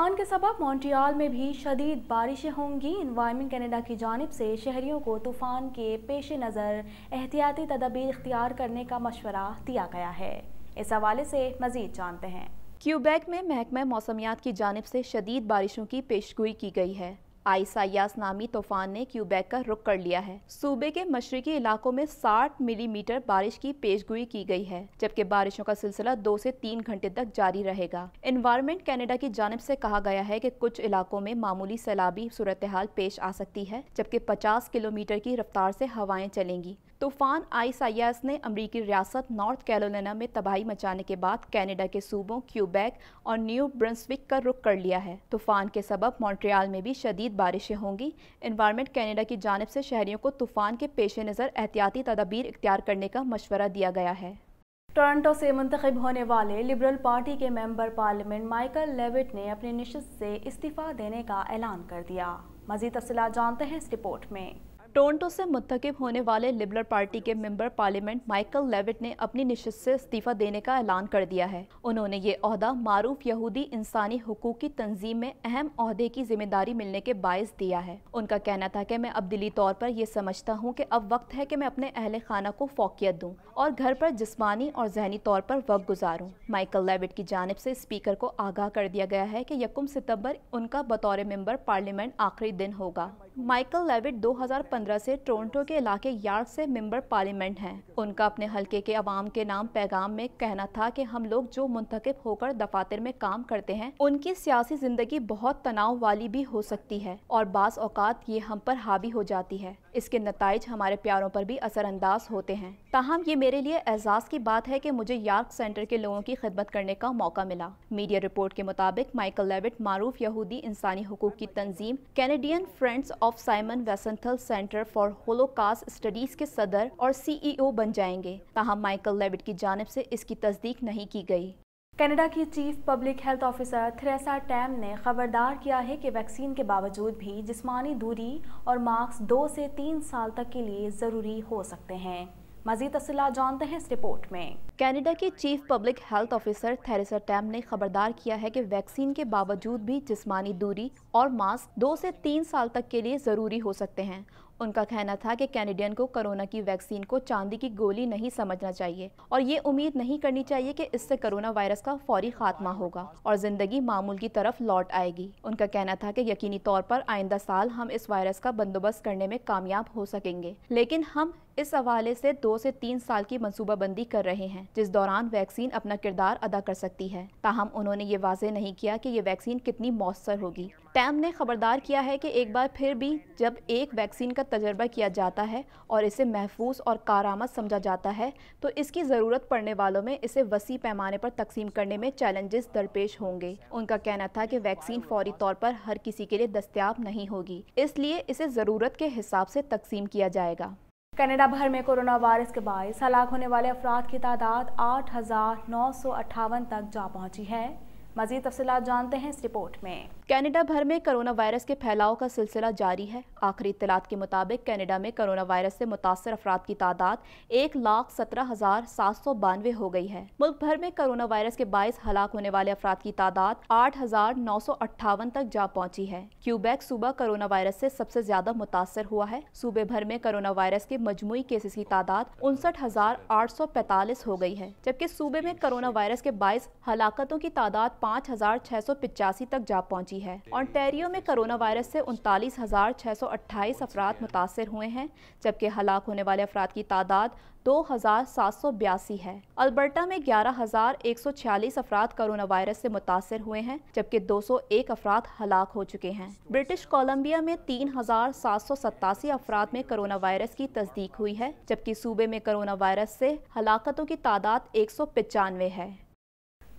तूफान के सबब मॉन्ट्रियल में भी शदीद बारिशें होंगी। एनवायरनमेंट कनाडा की जानिब से शहरियों को तूफान के पेश नज़र एहतियाती तदबीर इख्तियार करने का मशवरा दिया गया है। इस हवाले से मज़ीद जानते हैं। क्यूबेक में महकमा मौसमियात की जानिब से शदीद बारिशों की पेशगोई की गई है। आइसायास नामी तूफान ने क्यूबेक का रुख कर लिया है। सूबे के मशरकी इलाकों में 60 मिलीमीटर बारिश की पेशगोई की गई है, जबकि बारिशों का सिलसिला 2 से 3 घंटे तक जारी रहेगा। एनवायरनमेंट कनाडा की जानिब से कहा गया है कि कुछ इलाकों में मामूली सैलाबी सूरत हाल पेश आ सकती है, जबकि 50 किलोमीटर की रफ्तार से हवाएं चलेंगी। तूफान आइसायास ने अमरीकी रियासत नॉर्थ कैरोलिना में तबाही मचाने के बाद कनाडा के सूबों क्यूबेक और न्यू ब्रंसविक का रुख कर लिया है। तूफान के सबब मॉन्ट्रियल में भी शदीद बारिशें होंगी। एनवायरनमेंट कनाडा की जानिब से शहरियों को तूफान के पेश नज़र एहतियाती तदबीर इख्तियार करने का मशवरा दिया गया है। टोरंटो से मुंतखब होने वाले लिबरल पार्टी के मेंबर पार्लियामेंट माइकल लेविट ने अपनी नशिस्त से इस्तीफा देने का ऐलान कर दिया। मज़ीद तफसीलात जानते हैं इस रिपोर्ट में। टोरंटो से मुंतखब होने वाले लिबरल पार्टी के मेंबर पार्लियामेंट माइकल लेविट ने अपनी नशिस्त से इस्तीफा देने का ऐलान कर दिया है। उन्होंने ये ओहदा मारूफ यहूदी इंसानी हुकूक की तंजीम में अहम ओहदे की जिम्मेदारी मिलने के बायस दिया है। उनका कहना था कि मैं अब दिली तौर पर यह समझता हूँ कि अब वक्त है कि मैं अपने अहले खाना को फौकियत दूँ और घर पर जिस्मानी और जहनी तौर पर वक्त गुजारूँ। माइकल लेविट की जानिब से स्पीकर को आगाह कर दिया गया है कि 1 सितंबर उनका बतौर मेंबर पार्लियामेंट आखिरी दिन होगा। माइकल लेविट 2015 से टोरंटो के इलाके यार्ड से मेंबर पार्लियामेंट हैं। उनका अपने हलके के अवाम के नाम पैगाम में कहना था कि हम लोग जो मुंतखब होकर दफातर में काम करते हैं, उनकी सियासी जिंदगी बहुत तनाव वाली भी हो सकती है और बाज़ औकात ये हम पर हावी हो जाती है। इसके नताइज हमारे प्यारों पर भी असरअंदाज होते हैं। ताहम ये मेरे लिए एजाज़ की बात है कि मुझे यार्क सेंटर के लोगों की खिदमत करने का मौका मिला। मीडिया रिपोर्ट के मुताबिक माइकल लेविट मारूफ यहूदी इंसानी हुकूक की तंजीम Canadian friends of Simon Wiesenthal centre for Holocaust studies के सदर और CEO बन जाएंगे। ताहम माइकल लेविट की जानिब से इसकी तस्दीक नहीं की गई। कनाडा की chief public health officer Theresa time ने खबरदार किया है कि वैक्सीन के बावजूद भी जिस्मानी दूरी और मास्क 2 से 3 साल तक के लिए ज़रूरी हो सकते हैं। मज़ीद तफसीलात जानते हैं इस रिपोर्ट में। कनाडा की chief public health officer Theresa time ने खबरदार किया है कि वैक्सीन के बावजूद भी जिस्मानी दूरी और मास्क 2 से 3 साल तक के लिए ज़रूरी हो सकते हैं। उनका कहना था कि कैनेडियन को कोरोना की वैक्सीन को चांदी की गोली नहीं समझना चाहिए और ये उम्मीद नहीं करनी चाहिए कि इससे कोरोना वायरस का फौरी खात्मा होगा और जिंदगी मामूल की तरफ लौट आएगी। उनका कहना था कि यकीनी तौर पर आइंदा साल हम इस वायरस का बंदोबस्त करने में कामयाब हो सकेंगे, लेकिन हम इस हवाले से 2 से 3 साल की मंसूबाबंदी कर रहे हैं, जिस दौरान वैक्सीन अपना किरदार अदा कर सकती है। ताहम उन्होंने ये वाज़ेह नहीं किया कि ये वैक्सीन कितनी मौसर होगी। टैम ने खबरदार किया है कि एक बार फिर भी जब एक वैक्सीन का तजर्बा किया जाता है और इसे महफूज और कारआमद समझा जाता है, तो इसकी ज़रूरत पड़ने वालों में इसे वसी पैमाने पर तकसीम करने में चैलेंजेस दरपेश होंगे। उनका कहना था कि वैक्सीन फौरी तौर पर हर किसी के लिए दस्तयाब नहीं होगी, इसलिए इसे ज़रूरत के हिसाब से तकसीम किया जाएगा। कनाडा भर में कोरोना वायरस के बायस हलाक होने वाले अफराद की तादाद 8,958 तक जा पहुंची है। मज़ीद तफसीलात जानते हैं इस रिपोर्ट में। कनाडा भर में कोरोना वायरस के फैलाव का सिलसिला जारी है। आखिरी इत्तलात के मुताबिक कनाडा में कोरोना वायरस से मुतासर अफराद की तादाद 1,17,792 हो गई है। मुल्क भर में कोरोना वायरस के बायस हलाक होने वाले अफराद की तादाद 8,958 तक जा पहुंची है। क्यूबेक सूबा कोरोना वायरस से सबसे ज्यादा मुतासर हुआ है। सूबे भर में कोरोना वायरस के मजमूई केसेस की तादाद 59,845 हो गई है, जबकि सूबे में कोरोना वायरस के बायस हलाकतों की तादाद 5,685 तक जा पहुंची है। ओंटारियो में कोरोना वायरस से 39,628 अफराद मुतासर हुए हैं, जबकि हलाक होने वाले अफराद की तादाद 2,782 है। अल्बर्टा में 11,146 अफराद कोरोना वायरस से मुतासर हुए हैं, जबकि 201 अफराद हलाक हो चुके हैं। ब्रिटिश कोलंबिया में 3,787 अफराद में कोरोना वायरस की तस्दीक हुई है, जबकि सूबे में कोरोना वायरस से हलाकतों की तादाद 195 है।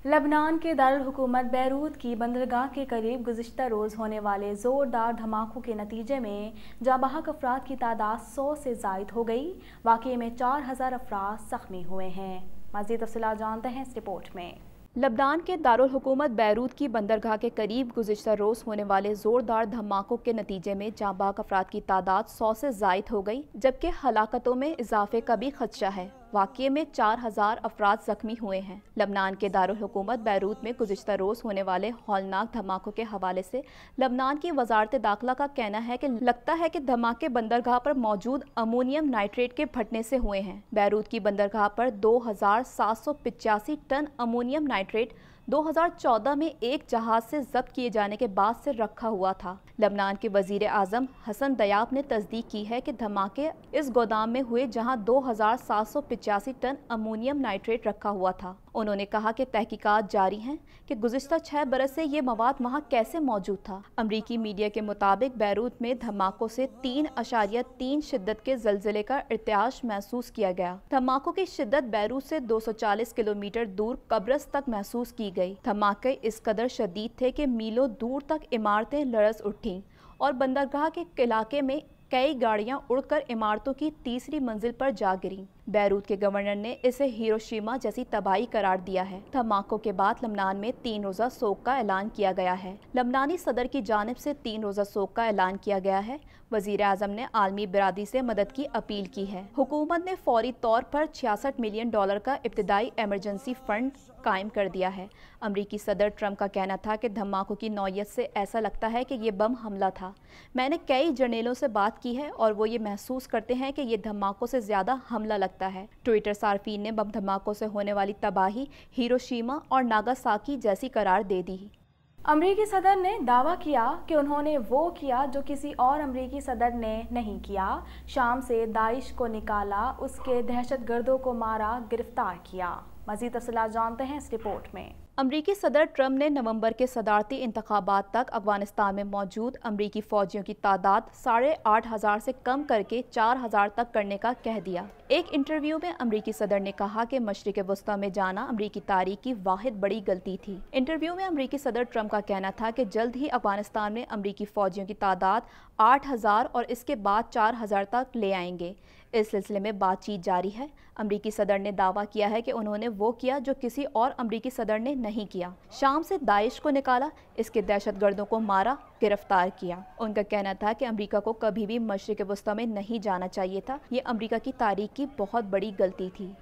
लबनान के दारुल हुकूमत बैरूत की बंदरगाह के करीब गुज़िश्ता रोज़ होने वाले ज़ोरदार धमाकों के नतीजे में जाँ-बहक अफराद की तादाद 100 से ज़ायद हो गई। वाक़ये में 4,000 अफराद ज़ख्मी हुए हैं। मज़ीद तफ़सीलात जानते हैं इस रिपोर्ट में। लबनान के दारुल हुकूमत बैरूत की बंदरगाह के करीब गुज़िश्ता रोज़ होने वाले ज़ोरदार धमाकों के नतीजे में जाँ-बहक अफराद की तादाद 100 से ज़ायद हो गई, जबकि हलाकतों में इजाफे का भी खदशा है। वाक़ये में 4000 अफराद जख्मी हुए हैं। लबनान के दारुल हुकूमत बैरूत में गुज़िश्ता रोज़ होने वाले हौलनाक धमाकों के हवाले से लबनान की वज़ारत दाखिला का कहना है कि लगता है कि धमाके बंदरगाह पर मौजूद अमोनियम नाइट्रेट के फटने से हुए हैं। बैरूत की बंदरगाह पर 2785 टन अमोनियम नाइट्रेट 2014 में एक जहाज से जब्त किए जाने के बाद से रखा हुआ था। लबनान के वजीर आज़म हसन दयाब ने तस्दीक की है कि धमाके इस गोदाम में हुए जहां 2785 टन अमोनियम नाइट्रेट रखा हुआ था। उन्होंने कहा कि तहकीकात जारी हैं कि गुज़िश्ता 6 बरस से ये मवाद वहां कैसे मौजूद था। अमरीकी मीडिया के मुताबिक बैरूत में धमाकों से 3.3 शिद्दत के ज़लज़ले का इर्तियाश महसूस किया गया। धमाकों की शिद्दत बैरूत से 240 किलोमीटर दूर कब्रस तक महसूस की गई। धमाके इस कदर शदीद थे कि मीलों दूर तक इमारतें लरज़ उठीं और बंदरगाह के इलाके में कई गाड़ियां उड़कर इमारतों की तीसरी मंजिल पर जा गिरीं। बैरूत के गवर्नर ने इसे हिरोशिमा जैसी तबाही करार दिया है। धमाकों के बाद लबनान में 3 रोज़ा सोग का ऐलान किया गया है। लबनानी सदर की जानिब से 3 रोज़ा सोग का ऐलान किया गया है। वज़ीर आज़म ने आलमी बिरादरी से मदद की अपील की है। हुकूमत ने फौरी तौर पर $66 मिलियन का इब्तिदाई एमरजेंसी फंड कायम कर दिया है। अमरीकी सदर ट्रंप का कहना था कि धमाकों की नौयत से ऐसा लगता है कि ये बम हमला था। मैंने कई जर्नलों से बात की है और वो ये महसूस करते हैं कि ये धमाकों से ज़्यादा हमला लगता है। ट्विटर सार्फिन ने बम धमाकों से होने वाली तबाही हिरोशिमा और नागासाकी जैसी करार दे दी। अमरीकी सदर ने दावा किया कि उन्होंने वो किया जो किसी और अमरीकी सदर ने नहीं किया। शाम से दाइश को निकाला, उसके दहशतगर्दों को मारा, गिरफ्तार किया। मज़ीद तफसीलात जानते हैं इस रिपोर्ट में। अमरीकी सदर ट्रंप ने नवंबर के सदारती इंतखाबात तक अफगानिस्तान में मौजूद अमरीकी फ़ौजियों की तादाद 8,500 से कम करके 4,000 तक करने का कह दिया। एक इंटरव्यू में अमरीकी सदर ने कहा कि मशरिक़ वस्ता में जाना अमरीकी तारीख की वाहिद बड़ी गलती थी। इंटरव्यू में अमरीकी सदर ट्रंप का कहना था कि जल्द ही अफगानिस्तान में अमरीकी फ़ौजियों की तादाद 8,000 और इसके बाद 4,000 तक ले आएंगे। इस सिलसिले में बातचीत जारी है। अमरीकी सदर ने दावा किया है कि उन्होंने वो किया जो किसी और अमरीकी सदर ने नहीं किया। शाम से दाइश को निकाला, इसके दहशतगर्दों को मारा, गिरफ्तार किया। उनका कहना था कि अमरीका को कभी भी मशरिक़ वस्ता में नहीं जाना चाहिए था। ये अमरीका की तारीख की बहुत बड़ी गलती थी।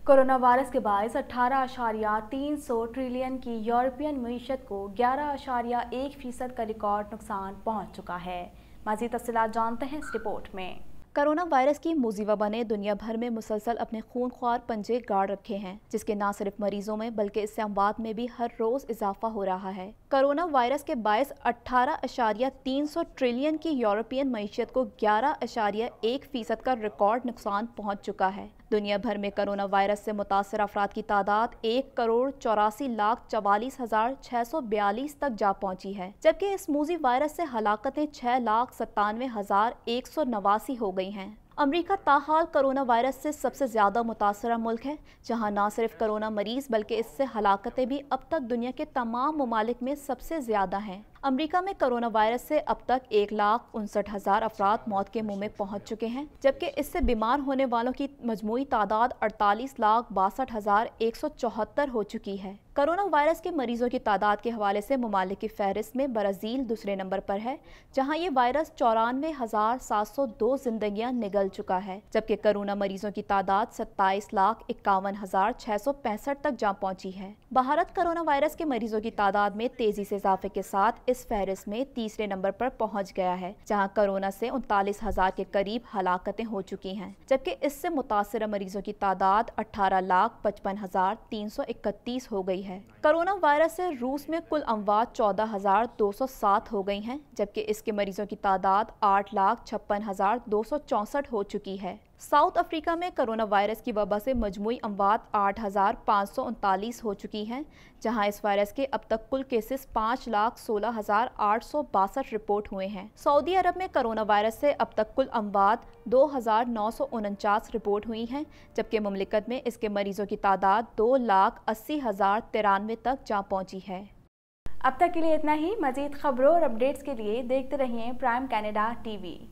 कोरोना वायरस के बायस 18.3 ट्रिलियन की यूरोपियन मईशत को 11.1% का रिकॉर्ड नुकसान पहुँच चुका है। मज़ीद तफसीलात जानते हैं इस रिपोर्ट में। कोरोना वायरस की मूजी वबा ने दुनिया भर में मुसलसल अपने खूनख्वार पंजे गाड़ रखे हैं, जिसके न सिर्फ मरीजों में बल्कि इससे अमवात में भी हर रोज इजाफा हो रहा है। कोरोना वायरस के बायस 18.3 ट्रिलियन की यूरोपियन मईशत को 11.1% का रिकॉर्ड नुकसान पहुंच चुका है। दुनिया भर में कोरोना वायरस से मुतासर अफराद की तादाद 1,84,44,642 तक जा पहुंची है, जबकि इस मूजी वायरस से हलाकतें 6,97,189 हो गई हैं। अमरीका ताहाल कोरोना वायरस से सबसे ज़्यादा मुतासरा मुल्क है, जहां न सिर्फ कोरोना मरीज बल्कि इससे हलाकतें भी अब तक दुनिया के तमाम ममालिक में सबसे ज़्यादा हैं। अमरीका में कोरोना वायरस से अब तक 1,59,000 अफराद मौत के मुंह में पहुंच चुके हैं, जबकि इससे बीमार होने वालों की मजमूई तादाद 48,62,174 हो चुकी है। कोरोना वायरस के मरीजों की तादाद के हवाले से ममालिक की फहरिस्त में ब्राज़ील दूसरे नंबर पर है, जहां ये वायरस 94,702 जिंदगियां निगल चुका है, जबकि कोरोना मरीजों की तादाद 27,51,665 तक जा पहुंची है। भारत कोरोना वायरस के मरीजों की तादाद में तेजी से इजाफे के साथ इस फहरिस्त में तीसरे नंबर पर पहुंच गया है, जहां कोरोना से 39,000 के करीब हलाकतें हो चुकी हैं, जबकि इससे मुतासर मरीजों की तादाद 18,55,331 हो गई है। कोरोना वायरस से रूस में कुल अमवात 14,207 हो गई हैं, जबकि इसके मरीजों की तादाद 8,56,264 हो चुकी है। साउथ अफ्रीका में कोरोना वायरस की वबा से मजमूई अमवात 8,539 हो चुकी हैं, जहां इस वायरस के अब तक कुल केसेस 5,16,862 रिपोर्ट हुए हैं। सऊदी अरब में कोरोना वायरस से अब तक कुल अमवात 2,949 रिपोर्ट हुई हैं, जबकि मुमलिकत में इसके मरीजों की तादाद 2,80,093 तक जा पहुंची है। अब तक के लिए इतना ही। मजीद खबरों और अपडेट्स के लिए देखते रहिए प्राइम कनाडा टीवी।